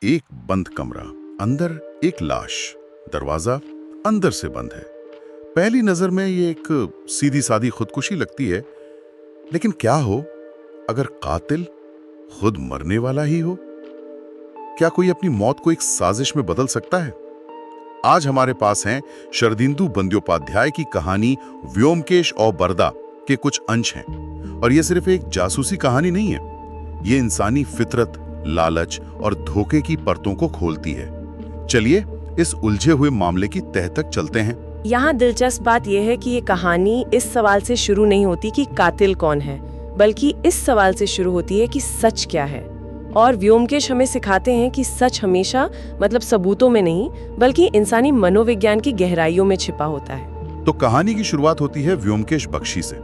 एक बंद कमरा, अंदर एक लाश, दरवाजा अंदर से बंद है। पहली नजर में ये एक सीधी सादी खुदकुशी लगती है, लेकिन क्या हो अगर कातिल खुद मरने वाला ही हो? क्या कोई अपनी मौत को एक साजिश में बदल सकता है? आज हमारे पास हैं शरदिंदु बंद्योपाध्याय की कहानी व्योमकेश और बरदा के कुछ अंश हैं। और ये सिर्फ एक जासूसी कहानी नहीं है, ये इंसानी फितरत, लालच और धोखे की परतों को खोलती है। चलिए इस उलझे हुए मामले की तह तक चलते हैं। यहाँ दिलचस्प बात यह है कि ये कहानी इस सवाल से शुरू नहीं होती कि कातिल कौन है, बल्कि इस सवाल से शुरू होती है कि सच क्या है। और व्योमकेश हमें सिखाते हैं कि सच हमेशा मतलब सबूतों में नहीं, बल्कि इंसानी मनोविज्ञान की गहराइयों में छिपा होता है। तो कहानी की शुरुआत होती है व्योमकेश बख्शी से।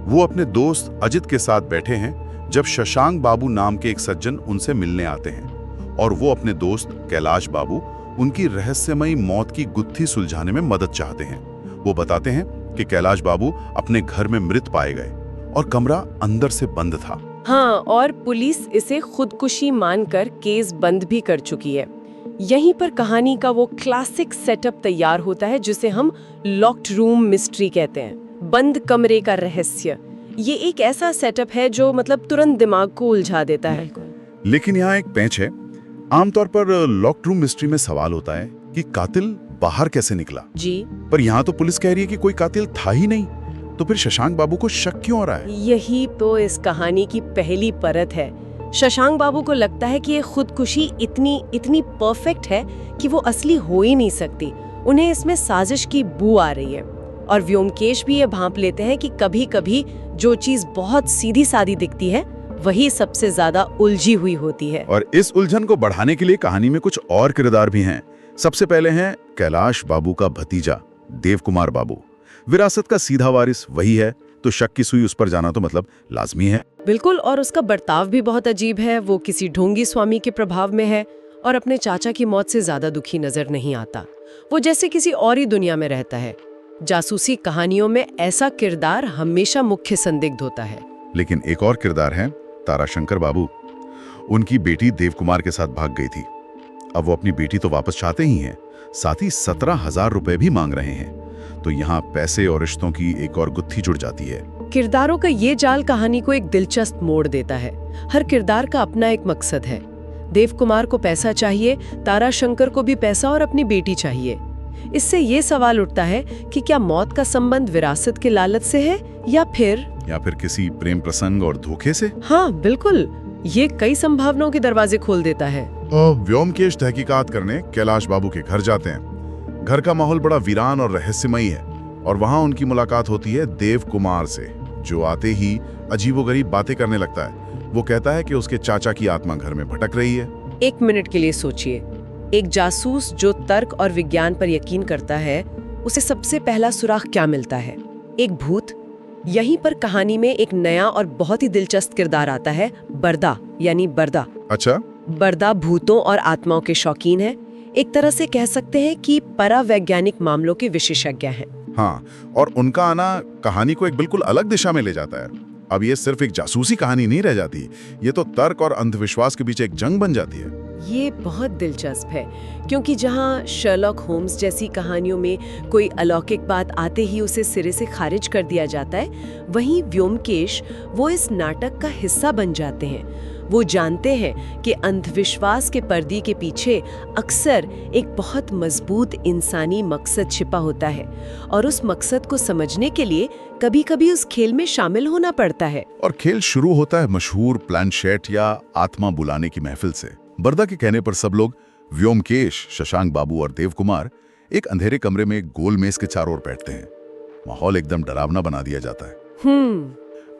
वो अपने दोस्त अजित के साथ बैठे हैं जब शशांक बाबू नाम के एक सज्जन उनसे मिलने आते हैं और वो अपने दोस्त कैलाश बाबू उनकी रहस्यमयी मौत की गुत्थी सुलझाने में मदद चाहते हैं। वो बताते हैं कि कैलाश बाबू अपने घर में मृत पाए गए और कमरा अंदर से बंद था। हाँ, और पुलिस इसे खुदकुशी मानकर केस बंद भी कर चुकी है। यहीं पर कहानी का वो क्लासिक सेटअप तैयार होता है जिसे हम लॉक्ड रूम मिस्ट्री कहते हैं, बंद कमरे का रहस्य। ये एक ऐसा सेटअप है जो मतलब तुरंत दिमाग को उलझा देता है। लेकिन यहाँ एक पेंच है। आमतौर पर लॉक्ड रूम मिस्ट्री में सवाल होता है कि कातिल बाहर कैसे निकला जी, पर यहाँ तो पुलिस कह रही है कि कोई कातिल था ही नहीं। तो फिर शशांक बाबू को शक क्यों आ रहा है? यही तो इस कहानी की पहली परत है। शशांक बाबू को लगता है कि ये खुदकुशी इतनी परफेक्ट है कि वो असली हो ही नहीं सकती। उन्हें इसमें साजिश की बू आ रही है। और व्योमकेश भी ये भांप लेते हैं कि कभी कभी जो चीज बहुत सीधी सादी दिखती है वही सबसे ज्यादा उलझी हुई होती है। और इस उलझन को बढ़ाने के लिए कहानी में कुछ और किरदार भी हैं। सबसे पहले हैं कैलाश बाबू का भतीजा देव कुमार बाबू। विरासत का सीधा वारिस वही है, तो शक की सुई उस पर जाना तो मतलब लाजमी है। बिल्कुल, और उसका बर्ताव भी बहुत अजीब है। वो किसी ढोंगी स्वामी के प्रभाव में है और अपने चाचा की मौत से ज्यादा दुखी नजर नहीं आता। वो जैसे किसी और ही दुनिया में रहता है। जासूसी कहानियों में ऐसा किरदार हमेशा मुख्य संदिग्ध होता है। लेकिन एक और किरदार है ताराशंकर बाबू। उनकी बेटी देव कुमार के साथ भाग गई थी। अब वो अपनी बेटी तो वापस चाहते ही हैं, साथ ही 17,000 रुपए भी मांग रहे हैं। तो यहाँ पैसे और रिश्तों की एक और गुत्थी जुड़ जाती है। किरदारों का ये जाल कहानी को एक दिलचस्प मोड़ देता है। हर किरदार का अपना एक मकसद है। देव कुमार को पैसा चाहिए, ताराशंकर को भी पैसा और अपनी बेटी चाहिए। इससे ये सवाल उठता है कि क्या मौत का संबंध विरासत के लालच से है या फिर किसी प्रेम प्रसंग और धोखे से? हाँ बिल्कुल, ये कई संभावनाओं के दरवाजे खोल देता है। व्योमकेश तहकीकात करने कैलाश बाबू के घर जाते हैं। घर का माहौल बड़ा वीरान और रहस्यमयी है और वहां उनकी मुलाकात होती है देव कुमार से, जो आते ही अजीबोगरीब बातें करने लगता है। वो कहता है कि उसके चाचा की आत्मा घर में भटक रही है। एक मिनट के लिए सोचिए, एक जासूस जो तर्क और विज्ञान पर यकीन करता है, उसे सबसे पहला सुराग क्या मिलता है? एक भूत। यहीं पर कहानी में एक नया और बहुत ही दिलचस्प किरदार आता है, बरदा यानी बरदा। अच्छा, बरदा भूतों और आत्माओं के शौकीन है। एक तरह से कह सकते हैं कि परावैज्ञानिक मामलों के विशेषज्ञ हैं। हाँ, और उनका आना कहानी को एक बिल्कुल अलग दिशा में ले जाता है। अब ये सिर्फ एक जासूसी कहानी नहीं रह जाती, ये तो तर्क और अंधविश्वास के बीच एक जंग बन जाती है। ये बहुत दिलचस्प है, क्योंकि जहाँ शर्लॉक होम्स जैसी कहानियों में कोई अलौकिक बात आते ही उसे सिरे से खारिज कर दिया जाता है, वहीं व्योमकेश वो इस नाटक का हिस्सा बन जाते हैं। वो जानते हैं कि अंधविश्वास के पर्दे के पीछे अक्सर एक बहुत मजबूत इंसानी मकसद छिपा होता है और उस मकसद को समझने के लिए कभी-कभी उस खेल में शामिल होना पड़ता है। और खेल शुरू होता है मशहूर प्लानशेट या आत्मा बुलाने की महफिल से। बरदा के कहने पर सब लोग, व्योमकेश, शशांक बाबू और देव कुमार, एक अंधेरे कमरे में एक गोल मेज के चारों ओर बैठते हैं। माहौल एकदम डरावना बना दिया जाता है।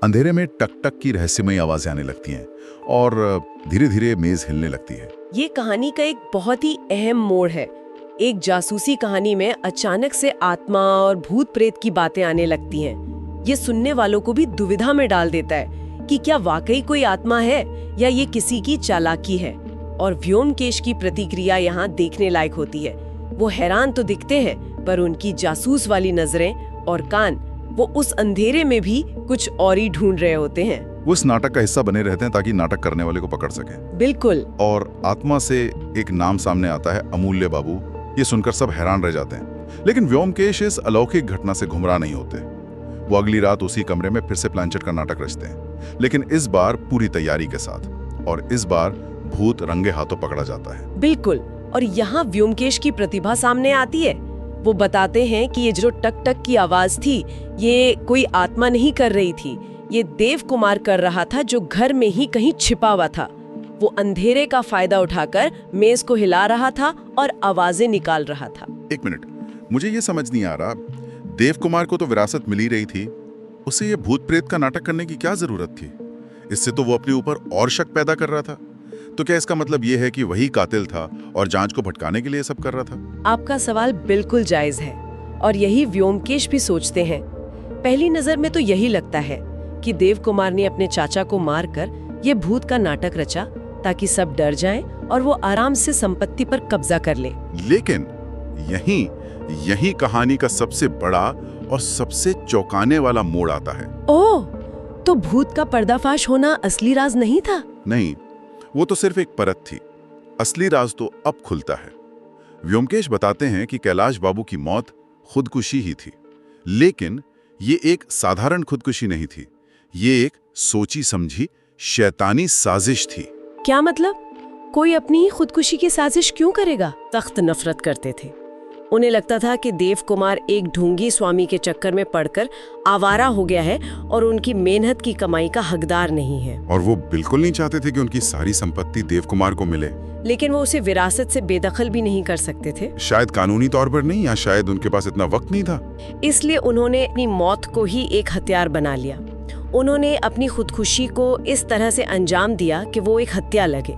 अंधेरे में टक टक की रहस्यमयी आवाजें आने लगती हैं और धीरे धीरे मेज हिलने लगती है। ये कहानी का एक बहुत ही अहम मोड़ है। एक जासूसी कहानी में अचानक से आत्मा और भूत प्रेत की बातें आने लगती हैं। ये सुनने वालों को भी दुविधा में डाल देता है कि क्या वाकई कोई आत्मा है या ये किसी की चालाकी है। और व्योमकेश की प्रतिक्रिया यहाँ देखने लायक होती है। वो हैरान तो दिखते हैं, पर उनकी जासूस वाली नजरें और कान वो उस अंधेरे में भी कुछ और ही ढूंढ रहे होते हैं। वो इस नाटक का हिस्सा बने रहते हैं ताकि नाटक करने वाले को पकड़ सकें। बिल्कुल। और आत्मा से एक नाम सामने आता है, अमूल्य बाबू। ये सुनकर सब हैरान रह जाते हैं, लेकिन व्योमकेश इस अलौकिक घटना से गुमराह नहीं होते। वो अगली रात उसी कमरे में फिर से प्लानचेट का नाटक रचते हैं, लेकिन इस बार पूरी तैयारी के साथ, और इस बार भूत रंगे हाथों पकड़ा जाता है। बिल्कुल। और यहाँ व्योमकेश की प्रतिभा सामने आती है। वो बताते हैं कि ये जो टक टक की आवाज थी, ये कोई आत्मा नहीं कर रही थी, ये देव कुमार कर रहा था, जो घर में ही कहीं छिपा हुआ था। वो अंधेरे का फायदा उठाकर मेज को हिला रहा था और आवाजें निकाल रहा था। एक मिनट, मुझे ये समझ नहीं आ रहा, देव कुमार को तो विरासत मिली रही थी, उसे ये भूत प्रेत का नाटक करने की क्या जरूरत थी? इससे तो वो अपने ऊपर और शक पैदा कर रहा था। तो क्या इसका मतलब ये है कि वही कातिल था और जांच को भटकाने के लिए सब कर रहा था? आपका सवाल बिल्कुल जायज है, और यही व्योमकेश भी सोचते हैं। पहली नजर में तो यही लगता है कि देव कुमार ने अपने चाचा को मारकर ये भूत का नाटक रचा ताकि सब डर जाएं और वो आराम से संपत्ति पर कब्जा कर ले। लेकिन यही कहानी का सबसे बड़ा और सबसे चौंकाने वाला मोड़ आता है। ओह, तो भूत का पर्दाफाश होना असली राज नहीं था? नहीं, वो तो सिर्फ एक परत थी। असली राज तो अब खुलता है। व्योमकेश बताते हैं कि कैलाश बाबू की मौत खुदकुशी ही थी, लेकिन ये एक साधारण खुदकुशी नहीं थी। ये एक सोची समझी शैतानी साजिश थी। क्या मतलब? कोई अपनी ही खुदकुशी की साजिश क्यों करेगा? सख्त नफरत करते थे। उन्हें लगता था कि देव कुमार एक ढोंगी स्वामी के चक्कर में पड़कर आवारा हो गया है और उनकी मेहनत की कमाई का हकदार नहीं है। और वो बिल्कुल नहीं चाहते थे कि उनकी सारी संपत्ति देव कुमार को मिले। लेकिन वो उसे विरासत से बेदखल भी नहीं कर सकते थे। शायद कानूनी तौर पर नहीं, या शायद उनके पास इतना वक्त नहीं था। इसलिए उन्होंने अपनी मौत को ही एक हथियार बना लिया। उन्होंने अपनी खुदकुशी को इस तरह से अंजाम दिया कि वो एक हत्या लगे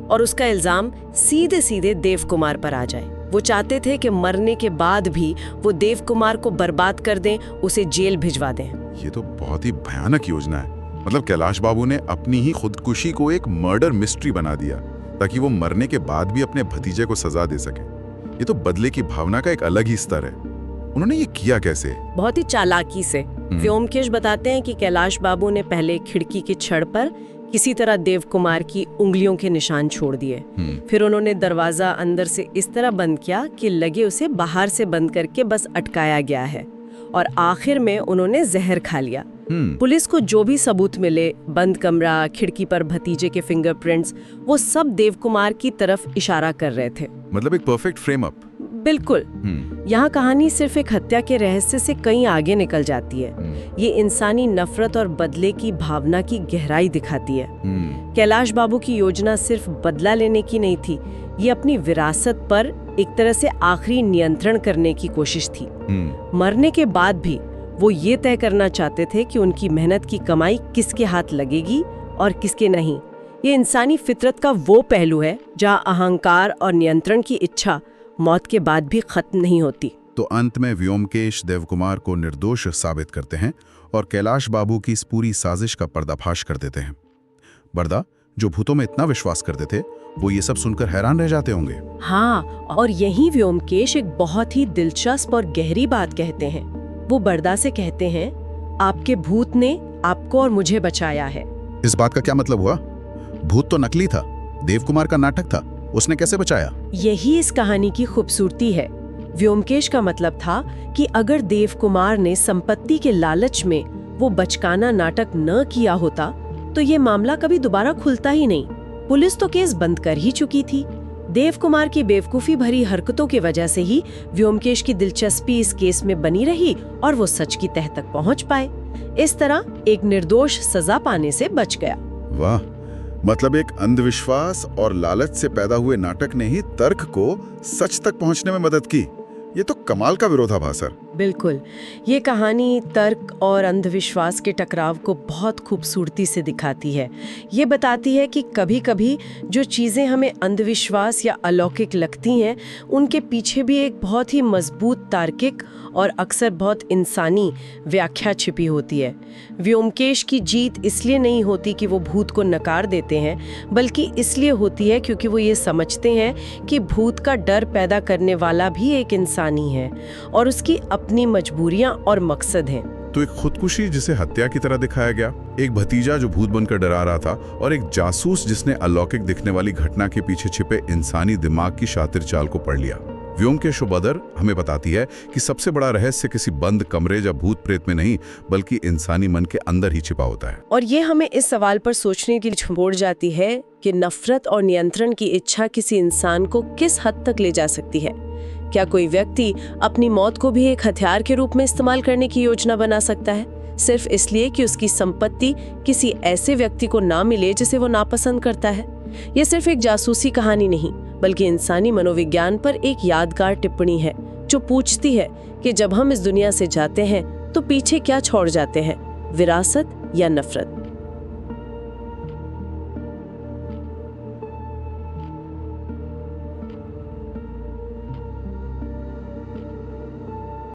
और उसका इल्जाम सीधे सीधे देव कुमार पर आ जाए। वो चाहते थे कि मरने के बाद भी वो देव कुमार को बर्बाद कर दें, उसे जेल भिजवा दें। ये तो बहुत ही भयानक योजना है। मतलब कैलाश बाबू ने अपनी ही खुदकुशी को एक मर्डर मिस्ट्री बना दिया ताकि वो मरने के बाद भी अपने भतीजे को सजा दे सके। ये तो बदले की भावना का एक अलग ही स्तर है। उन्होंने ये किया कैसे? बहुत ही चालाकी से। व्योमकेश बताते हैं कि कैलाश बाबू ने पहले खिड़की की छड़ पर किसी तरह देव कुमार की उंगलियों के निशान छोड़ दिए। फिर उन्होंने दरवाजा अंदर से इस तरह बंद किया कि लगे उसे बाहर से बंद करके बस अटकाया गया है, और आखिर में उन्होंने जहर खा लिया। पुलिस को जो भी सबूत मिले, बंद कमरा, खिड़की पर भतीजे के फिंगरप्रिंट्स, वो सब देव कुमार की तरफ इशारा कर रहे थे। मतलब एक परफेक्ट फ्रेम अप। बिल्कुल। यहाँ कहानी सिर्फ एक हत्या के रहस्य से कहीं आगे निकल जाती है। ये इंसानी नफरत और बदले की भावना की गहराई दिखाती है। कैलाश बाबू की योजना सिर्फ बदला लेने की नहीं थी, ये अपनी विरासत पर एक तरह से आखिरी नियंत्रण करने की कोशिश थी। मरने के बाद भी वो ये तय करना चाहते थे कि उनकी मेहनत की कमाई किसके हाथ लगेगी और किसके नहीं। ये इंसानी फितरत का वो पहलू है जहाँ अहंकार और नियंत्रण की इच्छा मौत के बाद भी खत्म नहीं होती। तो अंत में व्योमकेश देव कुमार को निर्दोष साबित करते हैं और कैलाश बाबू की इस पूरी साजिश का पर्दाफाश कर देते हैं। बरदा, जो भूतों में इतना विश्वास करते थे, वो ये सब सुनकर हैरान रह जाते होंगे। हाँ, और यही व्योमकेश एक बहुत ही दिलचस्प और गहरी बात कहते हैं। वो बरदा से कहते हैं, आपके भूत ने आपको और मुझे बचाया है। इस बात का क्या मतलब हुआ? भूत तो नकली था, देव कुमार का नाटक था, उसने कैसे बचाया? यही इस कहानी की खूबसूरती है। व्योमकेश का मतलब था कि अगर देव कुमार ने संपत्ति के लालच में वो बचकाना नाटक न किया होता तो ये मामला कभी दोबारा खुलता ही नहीं। पुलिस तो केस बंद कर ही चुकी थी। देव कुमार की बेवकूफी भरी हरकतों की वजह से ही व्योमकेश की दिलचस्पी इस केस में बनी रही और वो सच की तह तक पहुंच पाए। इस तरह एक निर्दोष सजा पाने से बच गया। वाह, मतलब एक अंधविश्वास और लालच से पैदा हुए नाटक ने ही तर्क को सच तक पहुंचने में मदद की। ये तो कमाल का विरोधाभास है। बिल्कुल, ये कहानी तर्क और अंधविश्वास के टकराव को बहुत खूबसूरती से दिखाती है। ये बताती है कि कभी-कभी जो चीज़ें हमें अंधविश्वास या अलौकिक लगती हैं, उनके पीछे भी एक बहुत ही मजबूत तार्किक और अक्सर बहुत इंसानी व्याख्या छिपी होती है। व्योमकेश की जीत इसलिए नहीं होती कि वो भूत को नकार देते हैं, बल्कि इसलिए होती है क्योंकि वो ये समझते हैं कि भूत का डर पैदा करने वाला भी एक इंसानी है और उसकी अपनी मजबूरियां और मकसद हैं। तो एक खुदकुशी जिसे हत्या की तरह दिखाया गया, एक भतीजा जो भूत बनकर डरा रहा था, और एक जासूस जिसने अलौकिक दिखने वाली घटना के पीछे छिपे इंसानी दिमाग की शातिर चाल को पढ़ लिया। व्योमकेश उपाध्याय हमें बताती है कि सबसे बड़ा रहस्य किसी बंद कमरे या भूत प्रेत में नहीं, बल्कि इंसानी मन के अंदर ही छिपा होता है। और ये हमें इस सवाल पर सोचने के लिए छोड़ जाती है कि नफरत और नियंत्रण की इच्छा किसी इंसान को किस हद तक ले जा सकती है। क्या कोई व्यक्ति अपनी मौत को भी एक हथियार के रूप में इस्तेमाल करने की योजना बना सकता है, सिर्फ इसलिए कि उसकी संपत्ति किसी ऐसे व्यक्ति को ना मिले जिसे वो नापसंद करता है? ये सिर्फ एक जासूसी कहानी नहीं, बल्कि इंसानी मनोविज्ञान पर एक यादगार टिप्पणी है जो पूछती है कि जब हम इस दुनिया से जाते हैं तो पीछे क्या छोड़ जाते हैं, विरासत या नफरत।